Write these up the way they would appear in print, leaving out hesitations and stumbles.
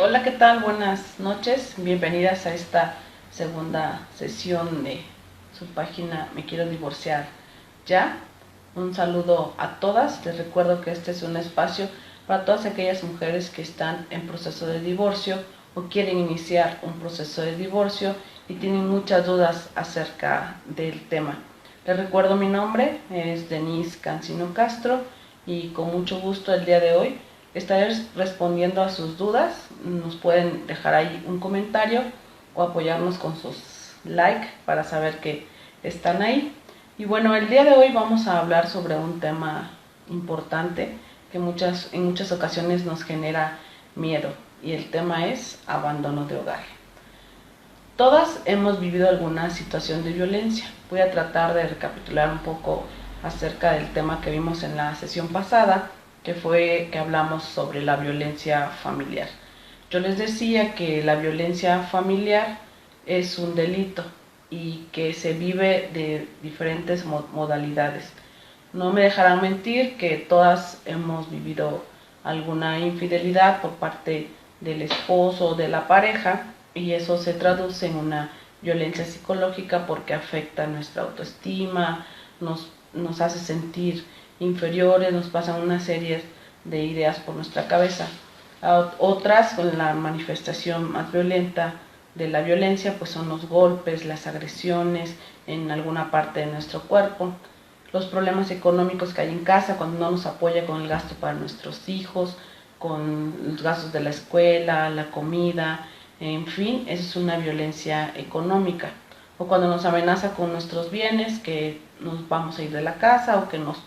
Hola, ¿qué tal? Buenas noches. Bienvenidas a esta segunda sesión de su página Me Quiero Divorciar Ya. Un saludo a todas. Les recuerdo que este es un espacio para todas aquellas mujeres que están en proceso de divorcio o quieren iniciar un proceso de divorcio y tienen muchas dudas acerca del tema. Les recuerdo mi nombre, es Denise Cancino Castro, y con mucho gusto el día de hoy estaré respondiendo a sus dudas. Nos pueden dejar ahí un comentario o apoyarnos con sus like para saber que están ahí. Y bueno, el día de hoy vamos a hablar sobre un tema importante que en muchas ocasiones nos genera miedo, y el tema es abandono de hogar. Todas hemos vivido alguna situación de violencia. Voy a tratar de recapitular un poco acerca del tema que vimos en la sesión pasada, que hablamos sobre la violencia familiar. Yo les decía que la violencia familiar es un delito y que se vive de diferentes modalidades. No me dejarán mentir que todas hemos vivido alguna infidelidad por parte del esposo o de la pareja, y eso se traduce en una violencia psicológica porque afecta nuestra autoestima, nos hace sentir inferiores, nos pasan una serie de ideas por nuestra cabeza. Otras, con la manifestación más violenta de la violencia, pues son los golpes, las agresiones en alguna parte de nuestro cuerpo, los problemas económicos que hay en casa cuando no nos apoya con el gasto para nuestros hijos, con los gastos de la escuela, la comida, en fin, eso es una violencia económica. O cuando nos amenaza con nuestros bienes, que nos vamos a ir de la casa o que nos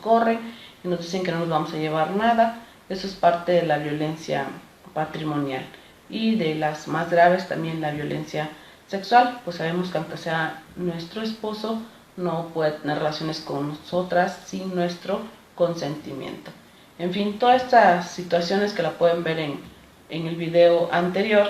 corren y nos dicen que no nos vamos a llevar nada. Eso es parte de la violencia patrimonial. Y de las más graves también la violencia sexual, pues sabemos que aunque sea nuestro esposo, no puede tener relaciones con nosotras sin nuestro consentimiento. En fin, todas estas situaciones que la pueden ver en el video anterior,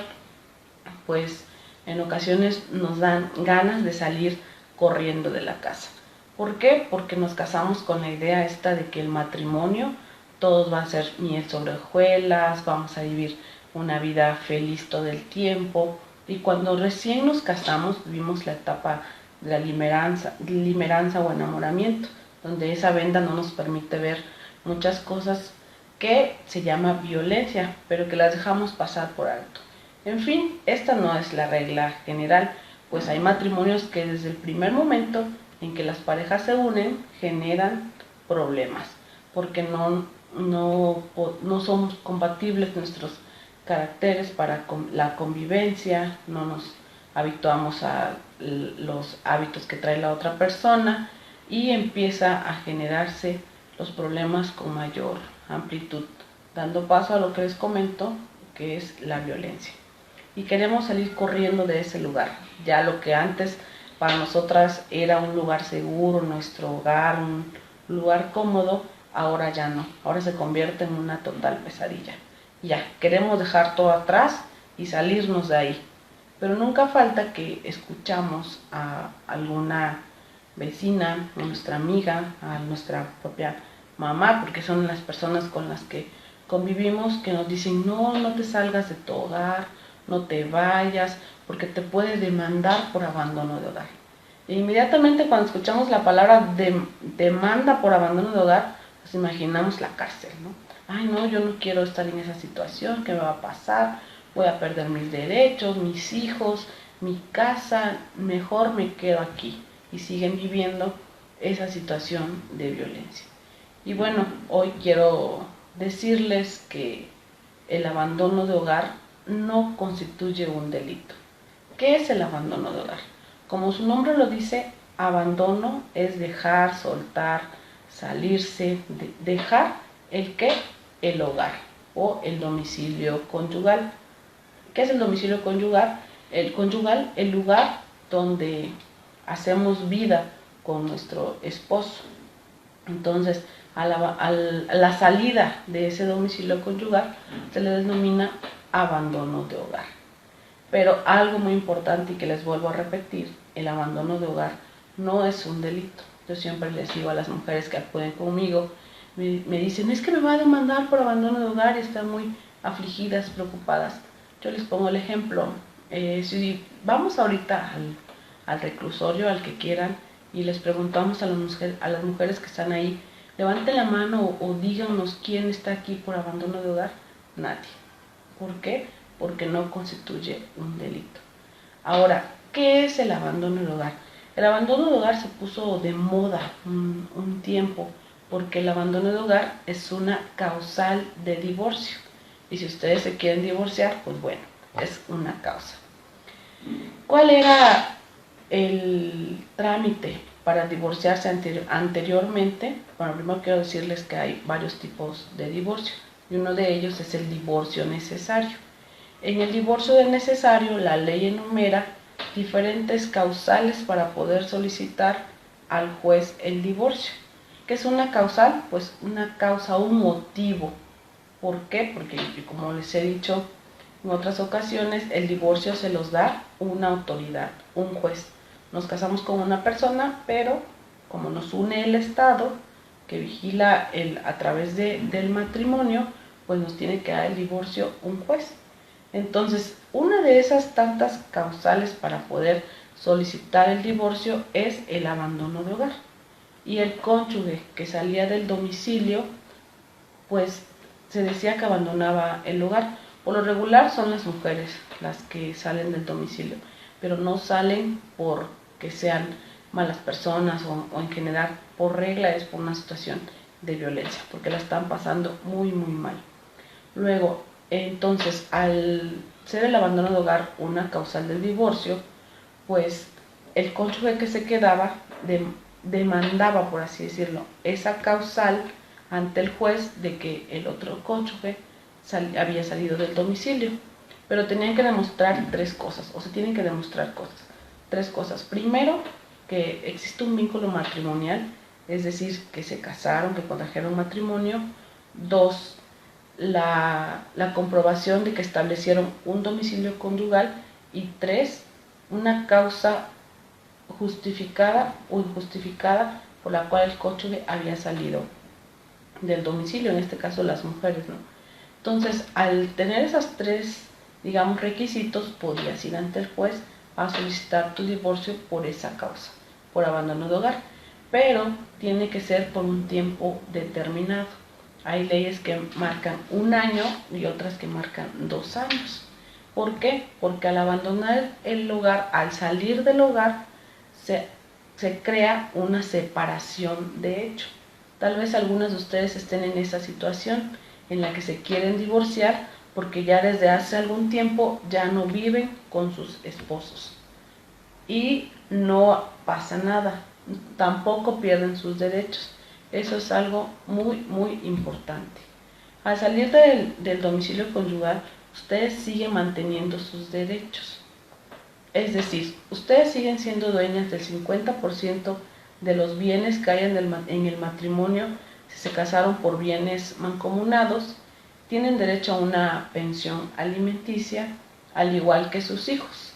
pues en ocasiones nos dan ganas de salir corriendo de la casa. ¿Por qué? Porque nos casamos con la idea esta de que el matrimonio, todo va a ser miel sobre hojuelas, vamos a vivir una vida feliz todo el tiempo. Y cuando recién nos casamos, vivimos la etapa de la limeranza o enamoramiento, donde esa venda no nos permite ver muchas cosas que se llama violencia, pero que las dejamos pasar por alto. En fin, esta no es la regla general, pues hay matrimonios que desde el primer momento en que las parejas se unen generan problemas, porque no somos compatibles nuestros caracteres para la convivencia, no nos habituamos a los hábitos que trae la otra persona, y empieza a generarse los problemas con mayor amplitud, dando paso a lo que les comento, que es la violencia. Y queremos salir corriendo de ese lugar. Ya lo que antes para nosotras era un lugar seguro, nuestro hogar, un lugar cómodo, ahora ya no. Ahora se convierte en una total pesadilla. Ya, queremos dejar todo atrás y salirnos de ahí. Pero nunca falta que escuchamos a alguna vecina, a nuestra amiga, a nuestra propia mamá, porque son las personas con las que convivimos, que nos dicen: no te salgas de tu hogar, no te vayas, porque te puede demandar por abandono de hogar. E inmediatamente cuando escuchamos la palabra demanda por abandono de hogar, nos imaginamos la cárcel, ¿no? Ay, no, yo no quiero estar en esa situación, ¿qué me va a pasar? Voy a perder mis derechos, mis hijos, mi casa, mejor me quedo aquí. Y siguen viviendo esa situación de violencia. Y bueno, hoy quiero decirles que el abandono de hogar no constituye un delito. ¿Qué es el abandono de hogar? Como su nombre lo dice, abandono es dejar, soltar, salirse, dejar el qué, el hogar o el domicilio conyugal. ¿Qué es el domicilio conyugal? El lugar donde hacemos vida con nuestro esposo. Entonces, a la salida de ese domicilio conyugal se le denomina abandono de hogar. Pero algo muy importante y que les vuelvo a repetir: el abandono de hogar no es un delito. Yo siempre les digo a las mujeres que acuden conmigo, me dicen: es que me va a demandar por abandono de hogar, y están muy afligidas, preocupadas. Yo les pongo el ejemplo. Si vamos ahorita al reclusorio, al que quieran, y les preguntamos a las mujeres que están ahí, levanten la mano o díganos quién está aquí por abandono de hogar. Nadie. ¿Por qué? Porque no constituye un delito. Ahora, ¿qué es el abandono del hogar? El abandono de hogar se puso de moda un tiempo, porque el abandono de hogar es una causal de divorcio. Y si ustedes se quieren divorciar, pues bueno, es una causa. ¿Cuál era el trámite para divorciarse anteriormente? Bueno, primero quiero decirles que hay varios tipos de divorcio y uno de ellos es el divorcio necesario. En el divorcio de necesario, la ley enumera diferentes causales para poder solicitar al juez el divorcio. ¿Qué es una causal? Pues una causa, un motivo. ¿Por qué? Porque, como les he dicho en otras ocasiones, el divorcio se los da una autoridad, un juez. Nos casamos con una persona, pero como nos une el Estado, que vigila a través del matrimonio, pues nos tiene que dar el divorcio un juez. Entonces, una de esas tantas causales para poder solicitar el divorcio es el abandono de hogar. Y el cónyuge que salía del domicilio, pues se decía que abandonaba el hogar. Por lo regular son las mujeres las que salen del domicilio, pero no salen porque sean malas personas o en general por regla es por una situación de violencia, porque la están pasando muy muy mal. Luego, entonces, al ser el abandono de hogar una causal del divorcio, pues el cónyuge que se quedaba demandaba, por así decirlo, esa causal ante el juez de que el otro cónyuge había salido del domicilio. Pero tenían que demostrar tres cosas, o se tienen que demostrar tres cosas. Primero, que existe un vínculo matrimonial, es decir, que se casaron, que contrajeron matrimonio. Dos, la comprobación de que establecieron un domicilio conyugal. Y tres, una causa justificada o injustificada por la cual el cónyuge había salido del domicilio, en este caso las mujeres, ¿no? Entonces, al tener esas tres, digamos, requisitos, podías ir ante el juez a solicitar tu divorcio por esa causa, por abandono de hogar, pero tiene que ser por un tiempo determinado. Hay leyes que marcan 1 año y otras que marcan 2 años. ¿Por qué? Porque al abandonar el hogar, al salir del hogar, se crea una separación de hecho. Tal vez algunos de ustedes estén en esa situación en la que se quieren divorciar porque ya desde hace algún tiempo ya no viven con sus esposos. Y no pasa nada, tampoco pierden sus derechos. Eso es algo muy, muy importante. Al salir del domicilio conyugal, ustedes siguen manteniendo sus derechos. Es decir, ustedes siguen siendo dueñas del 50% de los bienes que hay en el matrimonio. Si se casaron por bienes mancomunados, tienen derecho a una pensión alimenticia, al igual que sus hijos.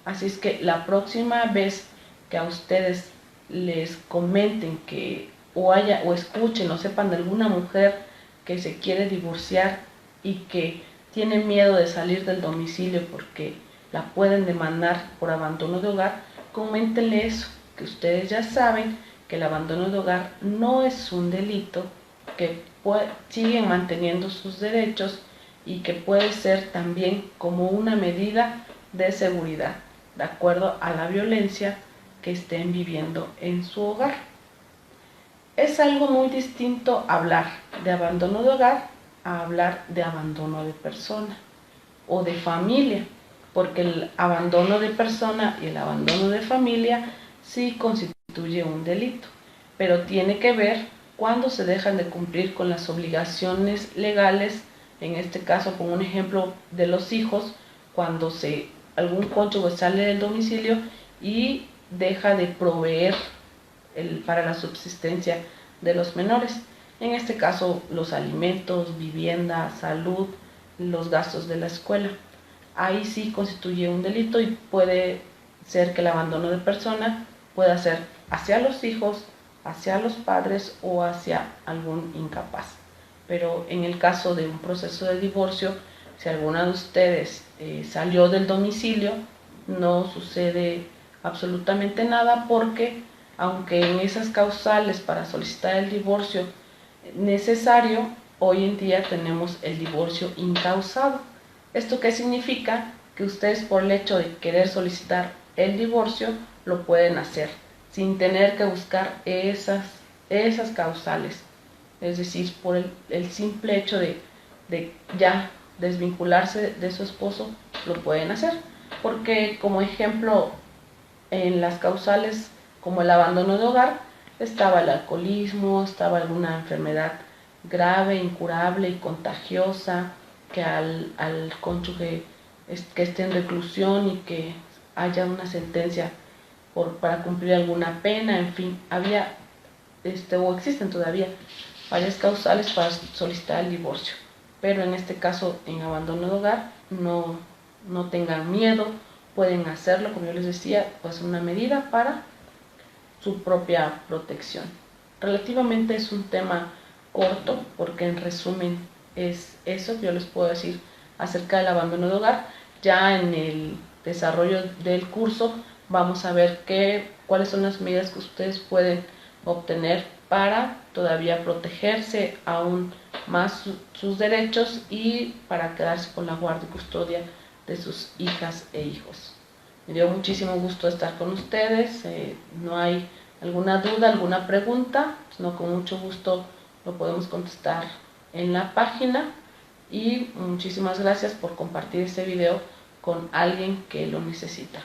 Así es que la próxima vez que a ustedes les comenten que o escuchen o sepan de alguna mujer que se quiere divorciar y que tiene miedo de salir del domicilio porque la pueden demandar por abandono de hogar, coméntenle eso, que ustedes ya saben que el abandono de hogar no es un delito, que siguen manteniendo sus derechos y que puede ser también como una medida de seguridad, de acuerdo a la violencia que estén viviendo en su hogar. Es algo muy distinto hablar de abandono de hogar a hablar de abandono de persona o de familia, porque el abandono de persona y el abandono de familia sí constituye un delito, pero tiene que ver cuando se dejan de cumplir con las obligaciones legales, en este caso con un ejemplo de los hijos, cuando algún cónyuge sale del domicilio y deja de proveer para la subsistencia de los menores. En este caso, los alimentos, vivienda, salud, los gastos de la escuela. Ahí sí constituye un delito y puede ser que el abandono de persona pueda ser hacia los hijos, hacia los padres o hacia algún incapaz. Pero en el caso de un proceso de divorcio, Si alguna de ustedes salió del domicilio, no sucede absolutamente nada, porque aunque en esas causales para solicitar el divorcio necesario, hoy en día tenemos el divorcio incausado. ¿Esto qué significa? Que ustedes, por el hecho de querer solicitar el divorcio, lo pueden hacer sin tener que buscar esas causales. Es decir, por el simple hecho de ya desvincularse de su esposo, lo pueden hacer. Porque, como ejemplo, en las causales como el abandono de hogar, estaba el alcoholismo, estaba alguna enfermedad grave, incurable y contagiosa, que al cónyuge que esté en reclusión y que haya una sentencia para cumplir alguna pena, en fin, había o existen todavía varias causales para solicitar el divorcio. Pero en este caso, en abandono de hogar, no tengan miedo, pueden hacerlo, como yo les decía, pues una medida para su propia protección. Relativamente es un tema corto, porque en resumen es eso que yo les puedo decir acerca del abandono de hogar. Ya en el desarrollo del curso vamos a ver cuáles son las medidas que ustedes pueden obtener para todavía protegerse aún más sus derechos y para quedarse con la guardia y custodia de sus hijas e hijos. Me dio muchísimo gusto estar con ustedes. No hay alguna duda, alguna pregunta, sino con mucho gusto lo podemos contestar en la página. Y muchísimas gracias por compartir este video con alguien que lo necesita.